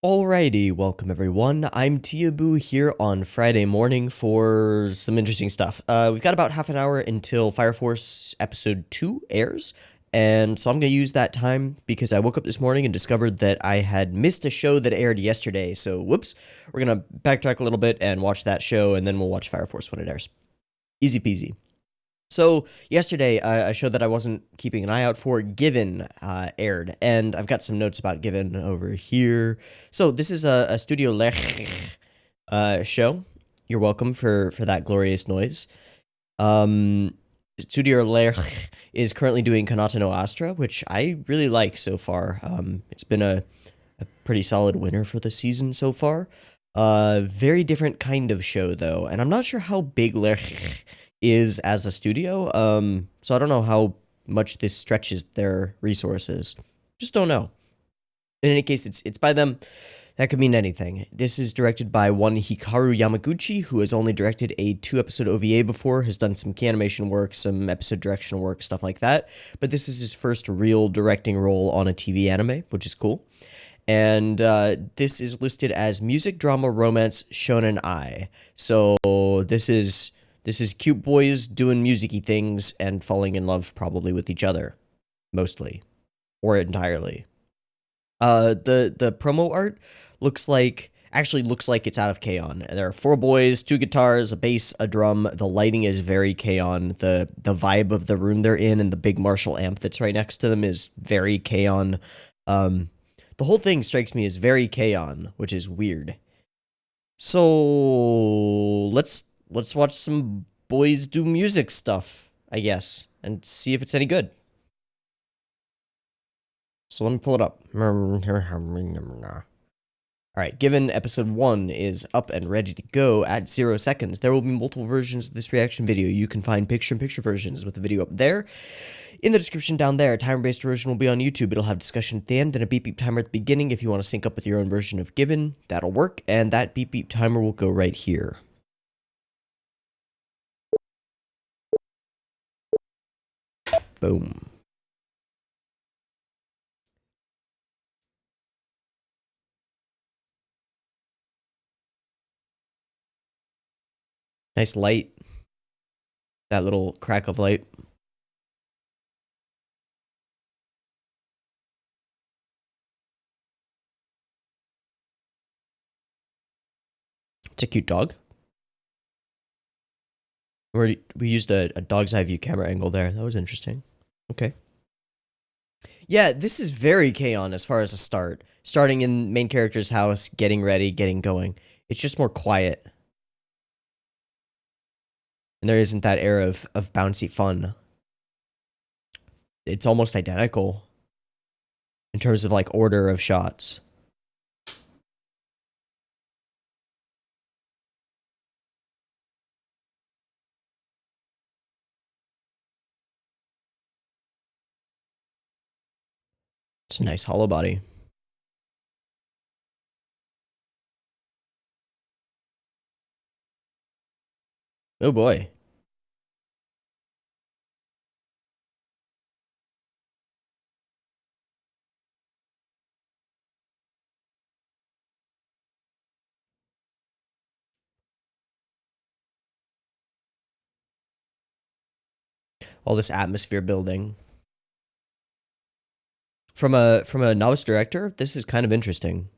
Alrighty, welcome everyone. I'm TeeHee here on Friday morning for some interesting stuff. We've got about half an hour until Fire Force episode 2 airs, and so I'm going to use that time because I woke up this morning and discovered that I had missed a show that aired yesterday, so whoops. We're going to backtrack a little bit and watch that show, and then we'll watch Fire Force when it airs. Easy peasy. So yesterday, a show that I wasn't keeping an eye out for, Given, aired, and I've got some notes about Given over here. So this is a Studio Lech show. You're welcome for that glorious noise. Studio Lech is currently doing Kanata no Astra, which I really like so far. It's been a pretty solid winner for the season so far. Very different kind of show though, and I'm not sure how big Lech is as a studio. So I don't know how much this stretches their resources. Just don't know. In any case, it's by them. That could mean anything. This is directed by one Hikaru Yamaguchi, who has only directed a 2-episode OVA before, has done some key animation work, some episode directional work, stuff like that. But this is his first real directing role on a TV anime, which is cool. And this is listed as music, drama, romance, shonen ai. So this is cute boys doing music-y things and falling in love probably with each other, mostly, or entirely. The promo art looks like it's out of K-On! There are 4 boys, 2 guitars, a bass, a drum. The lighting is very K-On! The vibe of the room they're in and the big Marshall amp that's right next to them is very K-On! The whole thing strikes me as very K-On!, which is weird. So let's watch some boys do music stuff, I guess, and see if it's any good. So let me pull it up. Alright, Given episode 1 is up and ready to go at 0 seconds. There will be multiple versions of this reaction video. You can find picture-in-picture versions with the video up there. In the description down there, a timer-based version will be on YouTube. It'll have discussion at the end and a beep beep timer at the beginning. If you want to sync up with your own version of Given, that'll work, and that beep beep timer will go right here. Boom. Nice light. That little crack of light. It's a cute dog. We used a dog's eye view camera angle there. That was interesting. Okay. Yeah, this is very K-On! As far as a start. Starting in main character's house, getting ready, getting going. It's just more quiet. And there isn't that air of bouncy fun. It's almost identical in terms of like order of shots. It's a nice hollow body. Oh boy. All this atmosphere building. From a novice director, this is kind of interesting.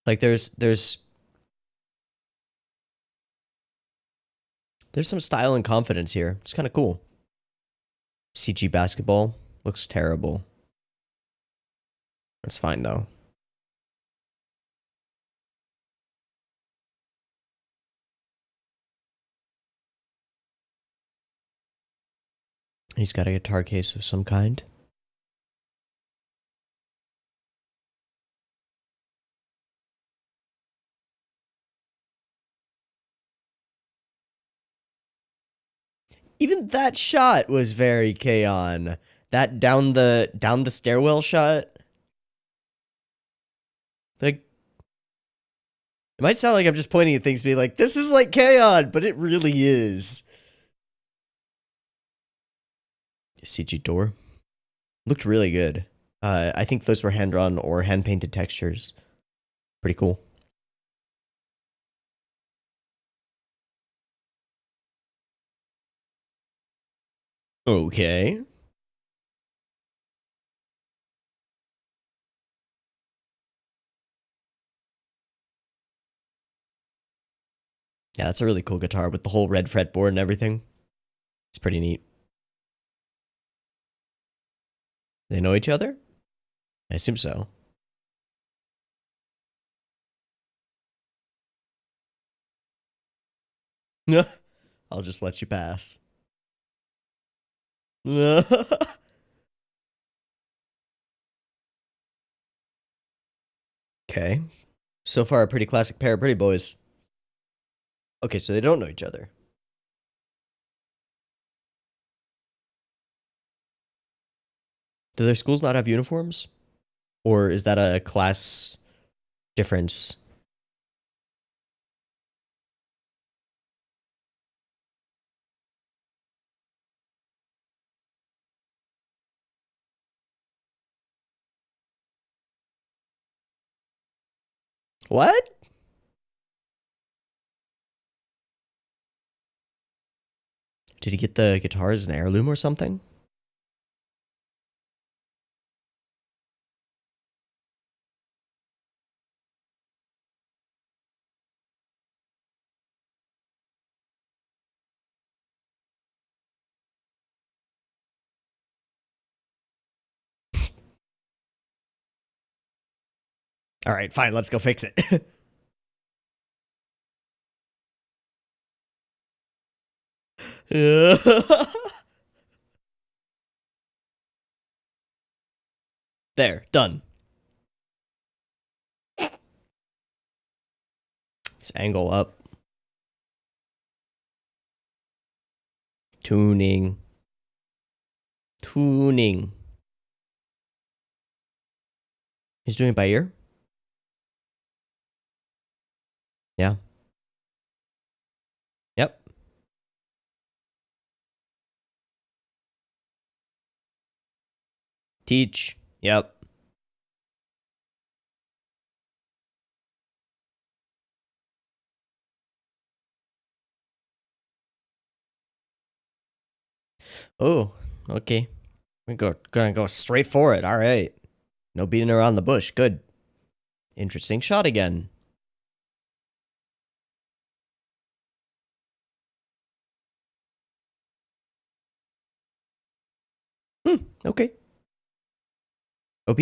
Like there's some style and confidence here. It's kind of cool. CG basketball looks terrible. That's fine though. He's got a guitar case of some kind. Even that shot was very K-On! That down the stairwell shot. Like, it might sound like I'm just pointing at things being like, this is like K-On!, but it really is. CG door. Looked really good. I think those were hand drawn or hand painted textures. Pretty cool. Okay. Yeah, that's a really cool guitar with the whole red fretboard and everything. It's pretty neat. They know each other? I assume so. I'll just let you pass. Okay. So far, a pretty classic pair of pretty boys. Okay, so they don't know each other. Do their schools not have uniforms? Or is that a class difference? What? Did he get the guitar as an heirloom or something? All right, fine, let's go fix it. There, done. Let's angle up. Tuning. Tuning. He's doing it by ear? Yeah. Yep. Teach. Yep. Oh, okay. Gonna go straight for it. All right. No beating around the bush. Good. Interesting shot again. Okay. OP?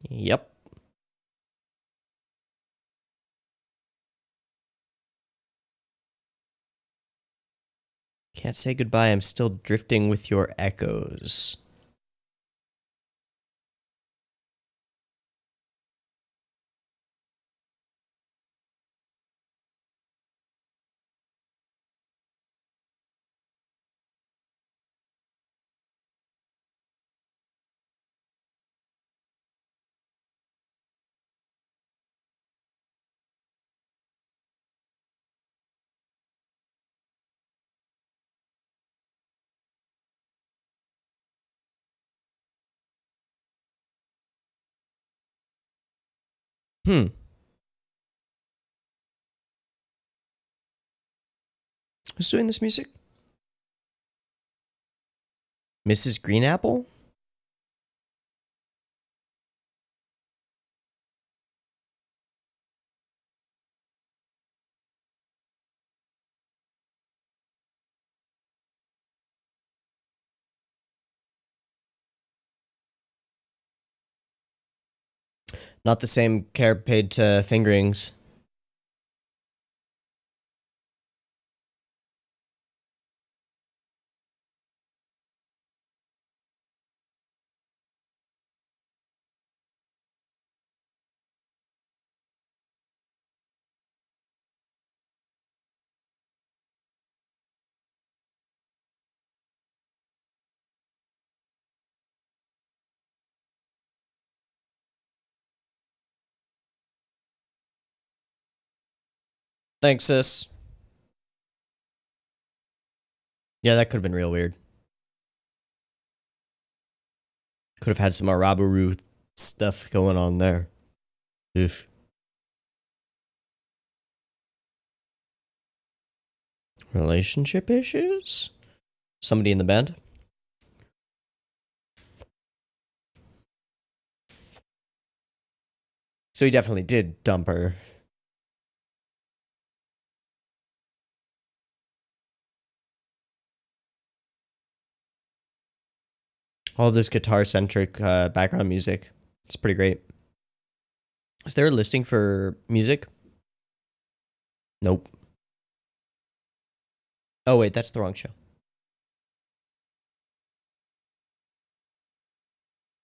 Yep. Can't say goodbye. I'm still drifting with your echoes. Hmm. Who's doing this music? Mrs. Greenapple? Not the same care paid to fingerings. Thanks, sis. Yeah, that could have been real weird. Could have had some Araburu stuff going on there. Oof. Relationship issues? Somebody in the band? So he definitely did dump her. All this guitar-centric background music. It's pretty great. Is there a listing for music? Nope. Oh, wait, that's the wrong show.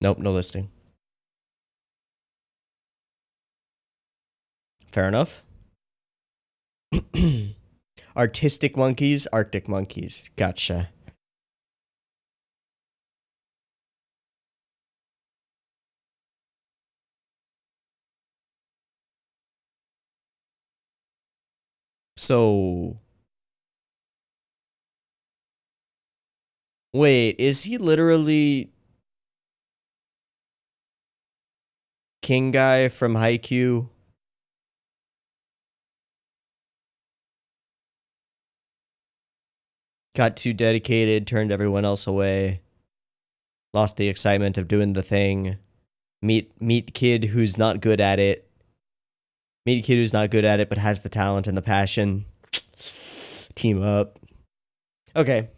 Nope, no listing. Fair enough. Artistic monkeys, Arctic monkeys. Gotcha. So, wait, is he literally King Guy from Haikyuu? Got too dedicated, turned everyone else away, lost the excitement of doing the thing. Meet kid who's not good at it. Meet kid who's not good at it, but has the talent and the passion. Team up. Okay.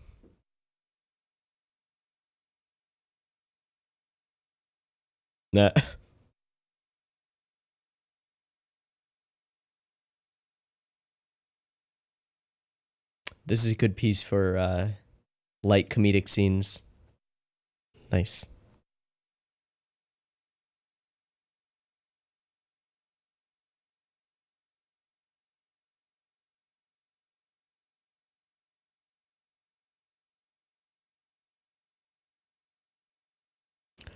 Nah. This is a good piece for light comedic scenes. Nice.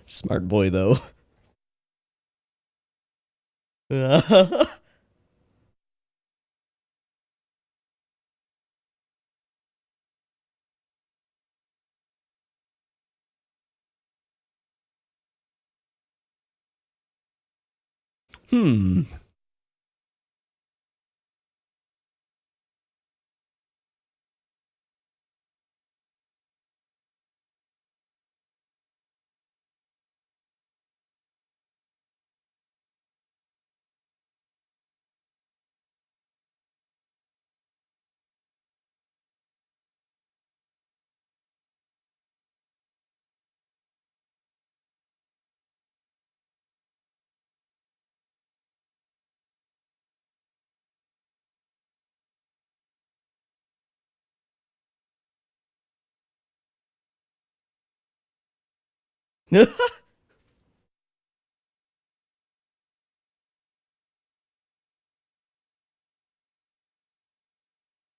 Smart boy, though. Hmm.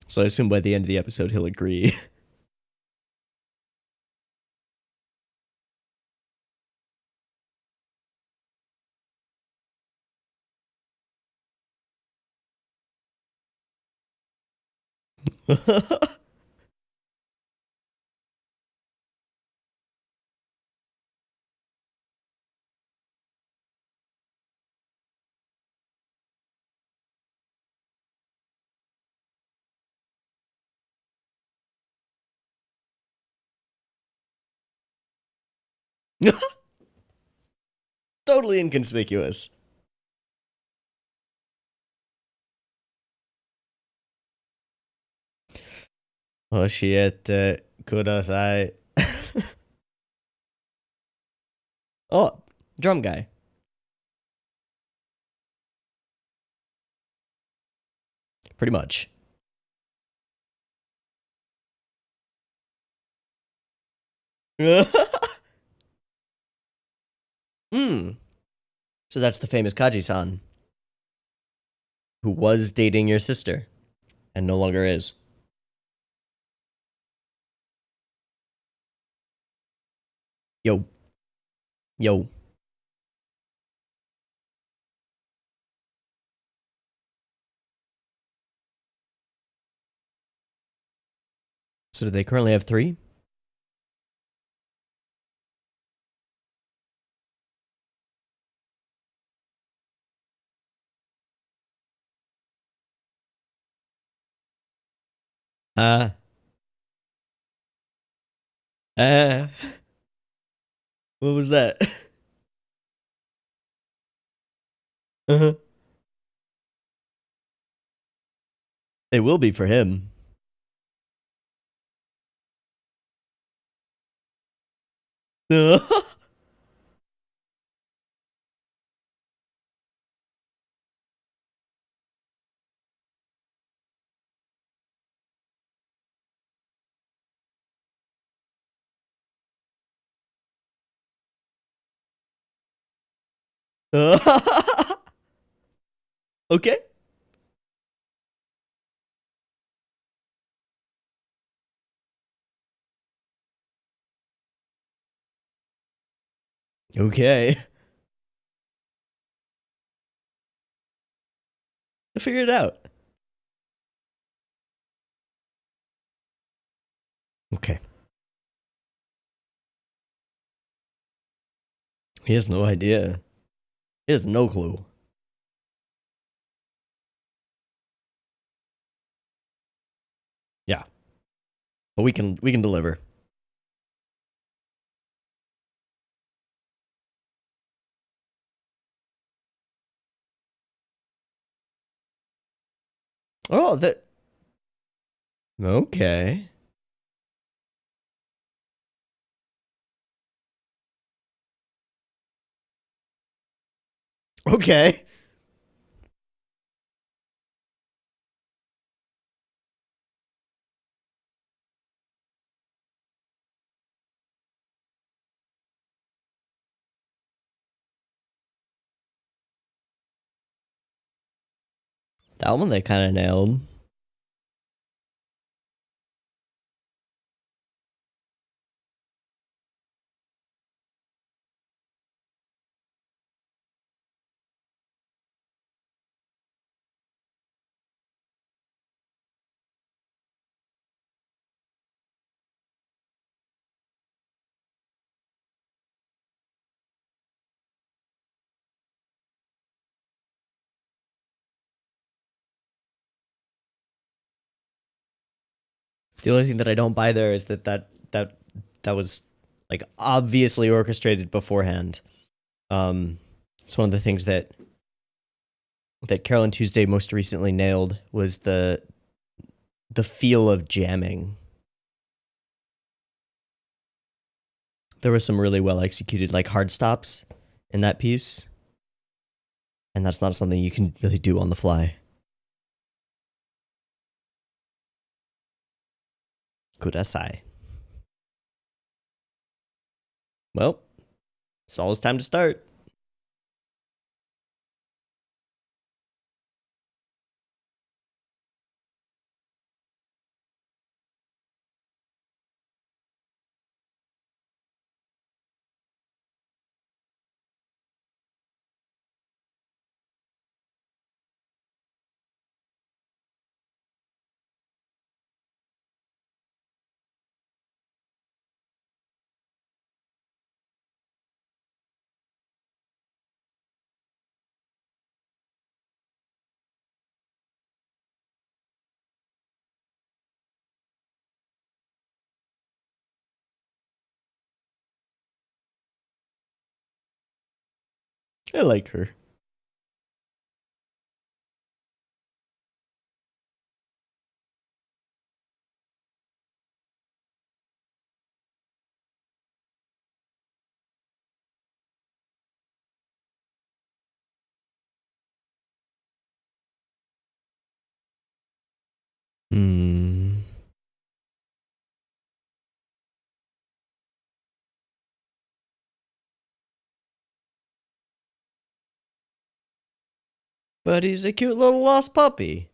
So I assume by the end of the episode he'll agree. Totally inconspicuous. Oshiete kudasai. Oh, drum guy. Pretty much. Hmm. So that's the famous Kaji-san, who was dating your sister, and no longer is. Yo. Yo. So do they currently have 3? Uh, uh, what was that? Uh-huh. It will be for him. Okay. Okay. I figured it out. Okay. He has no idea. He has no clue. Yeah. But we can deliver. Oh, that okay. Okay. That one they kind of nailed. The only thing that I don't buy there is that was like obviously orchestrated beforehand. It's one of the things that Carole and Tuesday most recently nailed was the feel of jamming. There was some really well executed like hard stops in that piece, and that's not something you can really do on the fly. Kudasai. Well, it's always time to start. I like her. Hmm. But he's a cute little lost puppy.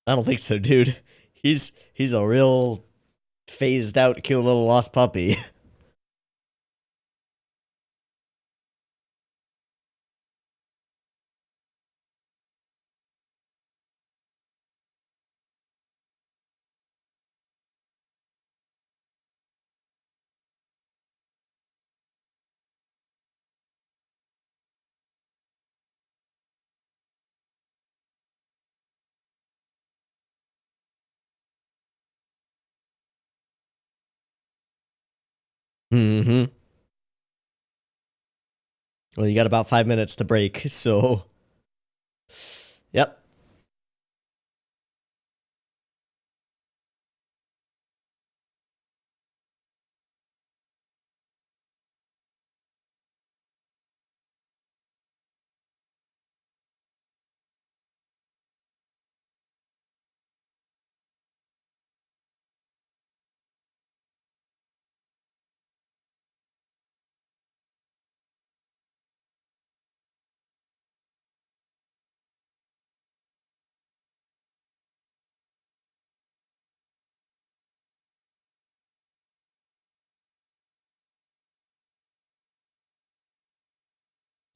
I don't think so, dude. He's a real phased out cute little lost puppy. Mm-hmm. Well, you got about 5 minutes to break, so yep.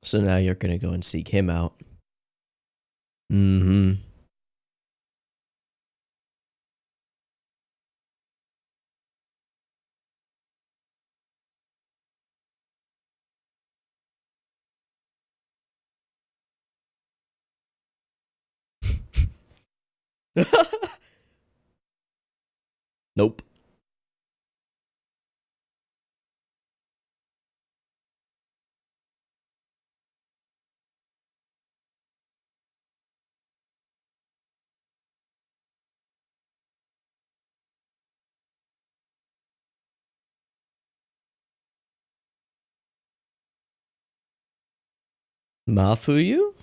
So now you're gonna go and seek him out. Mm-hmm. Nope. Mafuyu?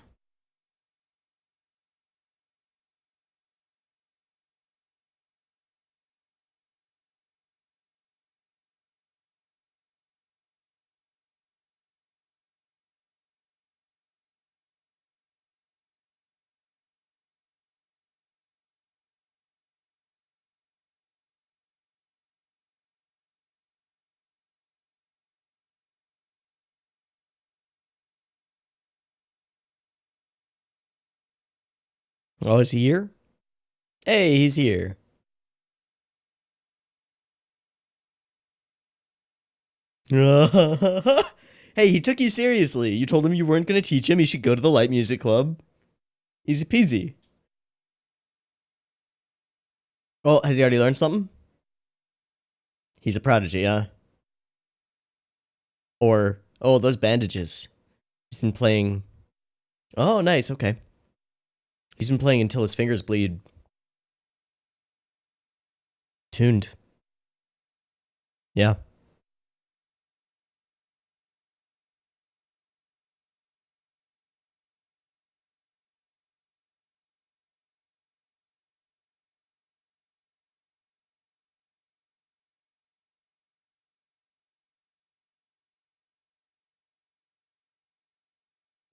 Oh, is he here? Hey, he's here. Hey, he took you seriously. You told him you weren't gonna teach him. He should go to the light music club. Easy peasy. Oh, has he already learned something? He's a prodigy, huh? Or, oh, those bandages. He's been playing. Oh, nice. Okay. He's been playing until his fingers bleed. Tuned. Yeah.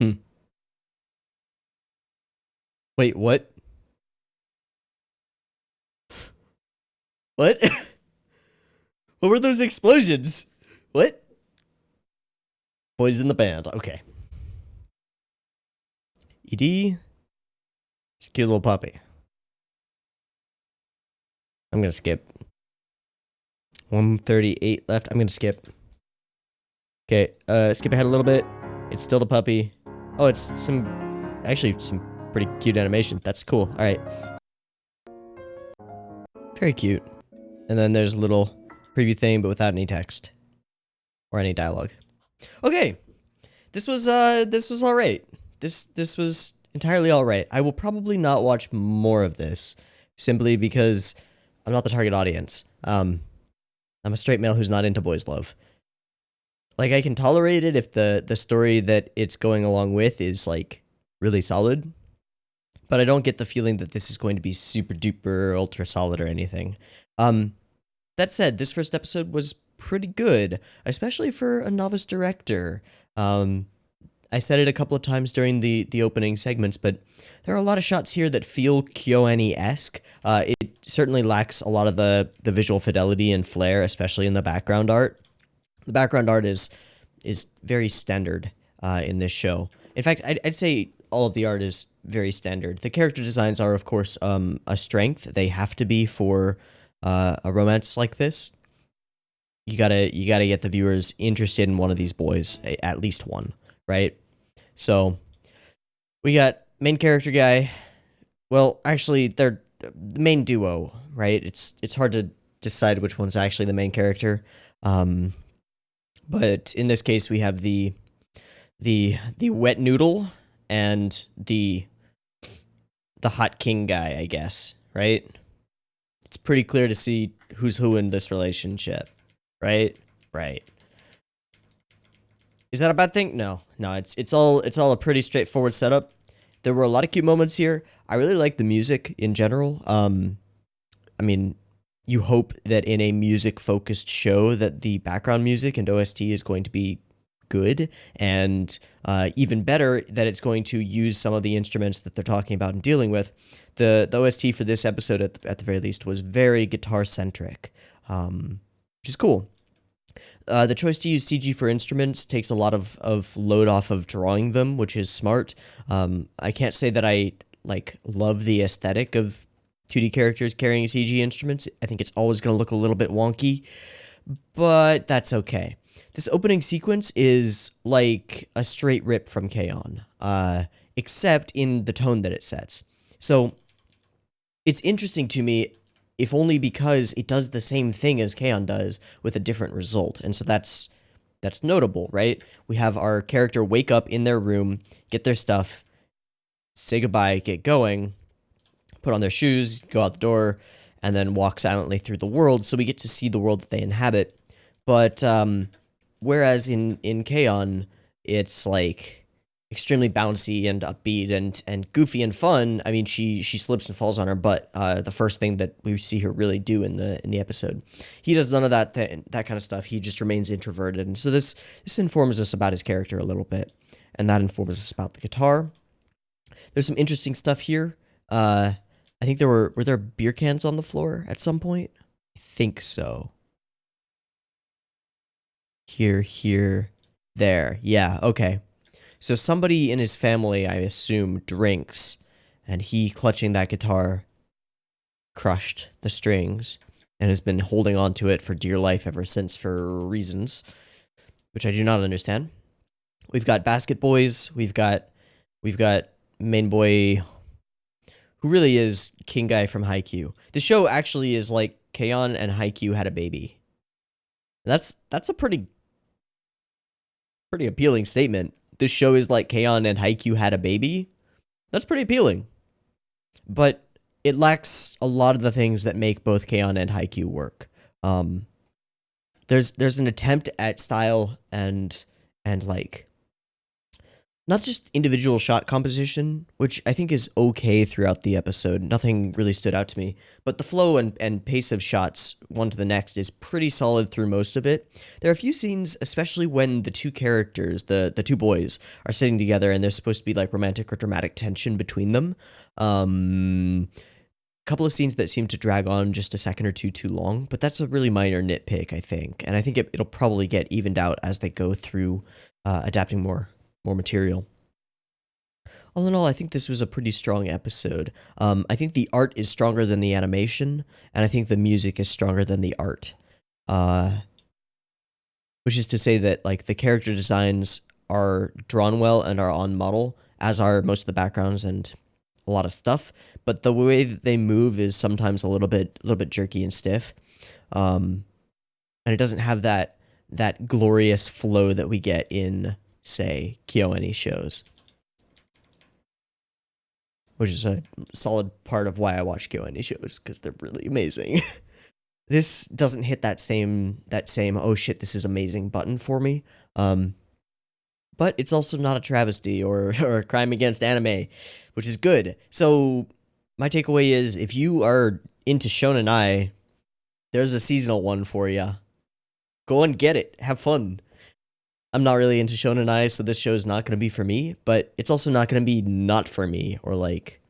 Hmm. Wait, what? What? What were those explosions? What? Boys in the band. Okay. ED. It's a cute little puppy. I'm gonna skip. 138 left. I'm gonna skip. Okay, skip ahead a little bit. It's still the puppy. Oh, it's actually some pretty cute animation. That's cool. All right. Very cute. And then there's a little preview thing, but without any text or any dialogue. Okay. This was all right. This was entirely all right. I will probably not watch more of this simply because I'm not the target audience. I'm a straight male who's not into boys love. Like, I can tolerate it if the story that it's going along with is like really solid, but I don't get the feeling that this is going to be super duper ultra solid or anything. Um, that said, this first episode was pretty good, especially for a novice director. Um, I said it a couple of times during the opening segments, but there are a lot of shots here that feel KyoAni-esque. It certainly lacks a lot of the visual fidelity and flair, especially in the background art. The background art is very standard in this show. In fact, I'd say all of the art is very standard. The character designs are, of course, a strength. They have to be for a romance like this. You gotta get the viewers interested in one of these boys, at least one, right? So we got main character guy. Well, actually, they're the main duo, right? It's hard to decide which one's actually the main character. Um, But in this case, we have the wet noodle and the hot king guy, I guess, right? It's pretty clear to see who's who in this relationship, right? Right. Is that a bad thing? No, no. It's all a pretty straightforward setup. There were a lot of cute moments here. I really like the music in general. I mean, you hope that in a music focused show that the background music and OST is going to be good, and even better that it's going to use some of the instruments that they're talking about and dealing with. The OST for this episode at the very least was very guitar centric, which is cool. The choice to use CG for instruments takes a lot of load off of drawing them, which is smart. I can't say that I love the aesthetic of 2D characters carrying CG instruments. I think it's always going to look a little bit wonky, but that's okay. This opening sequence is like a straight rip from K-On!, except in the tone that it sets. So it's interesting to me, if only because it does the same thing as K-On! Does with a different result. And so that's notable, right? We have our character wake up in their room, get their stuff, say goodbye, get going, put on their shoes, go out the door, and then walk silently through the world, so we get to see the world that they inhabit. But whereas in K-On!, it's like extremely bouncy and upbeat and goofy and fun. I mean, she slips and falls on her butt. The first thing that we see her really do in the episode, he does none of that kind of stuff. He just remains introverted, and so this informs us about his character a little bit, and that informs us about the guitar. There's some interesting stuff here. I think were there beer cans on the floor at some point? I think so. Here, there. Yeah, okay. So somebody in his family, I assume, drinks, and he, clutching that guitar, crushed the strings and has been holding on to it for dear life ever since, for reasons which I do not understand. We've got Basket Boys. We've got main boy, who really is King Guy from Haikyuu. The show actually is like K-On! And Haikyuu had a baby. That's a pretty appealing statement. This show is like K-On! And Haikyuu had a baby. That's pretty appealing. But it lacks a lot of the things that make both K-On! And Haikyuu work. There's an attempt at style and like, not just individual shot composition, which I think is okay throughout the episode. Nothing really stood out to me. But the flow and pace of shots, one to the next, is pretty solid through most of it. There are a few scenes, especially when the two characters, the two boys, are sitting together and there's supposed to be like romantic or dramatic tension between them. A couple of scenes that seem to drag on just a second or two too long, but that's a really minor nitpick, I think. And I think it'll probably get evened out as they go through adapting more material. All in all, I think this was a pretty strong episode. I think the art is stronger than the animation, and I think the music is stronger than the art. Which is to say that like the character designs are drawn well and are on model, as are most of the backgrounds and a lot of stuff. But the way that they move is sometimes a little bit jerky and stiff, and it doesn't have that glorious flow that we get in, say, KyoAni shows, which is a solid part of why I watch KyoAni shows, because they're really amazing. This doesn't hit that same oh shit, this is amazing button for me. But it's also not a travesty or a crime against anime, which is good. So my takeaway is, if you are into Shounen, there's a seasonal one for you. Go and get it. Have fun. I'm not really into Shounen, so this show is not going to be for me, but it's also not going to be not for me, or like,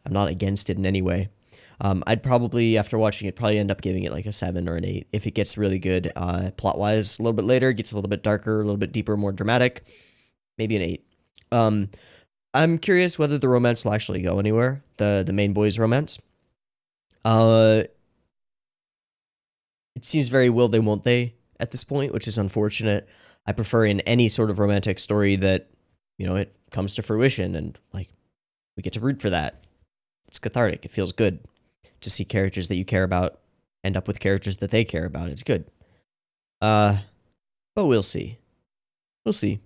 I'm not against it in any way. I'd probably, after watching it, probably end up giving it like a 7 or an 8 if it gets really good plot-wise. A little bit later, gets a little bit darker, a little bit deeper, more dramatic. Maybe an 8. I'm curious whether the romance will actually go anywhere, the main boys romance. It seems very will they, won't they at this point, which is unfortunate. I prefer in any sort of romantic story that, it comes to fruition and, like, we get to root for that. It's cathartic. It feels good to see characters that you care about end up with characters that they care about. It's good. But we'll see. We'll see.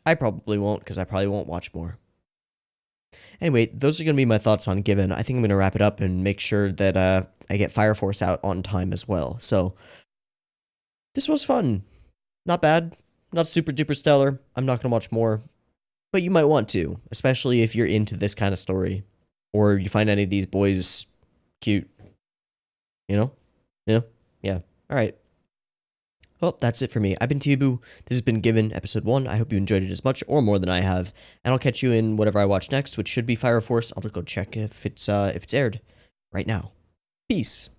I probably won't, because I probably won't watch more. Anyway, those are going to be my thoughts on Given. I think I'm going to wrap it up and make sure that I get Fire Force out on time as well. So, this was fun. Not bad. Not super duper stellar. I'm not going to watch more. But you might want to, especially if you're into this kind of story. Or you find any of these boys cute. You know? Yeah. Alright. Well, that's it for me. I've been TeeHee. This has been Given, episode 1. I hope you enjoyed it as much or more than I have. And I'll catch you in whatever I watch next, which should be Fire Force. I'll just go check if it's aired right now. Peace.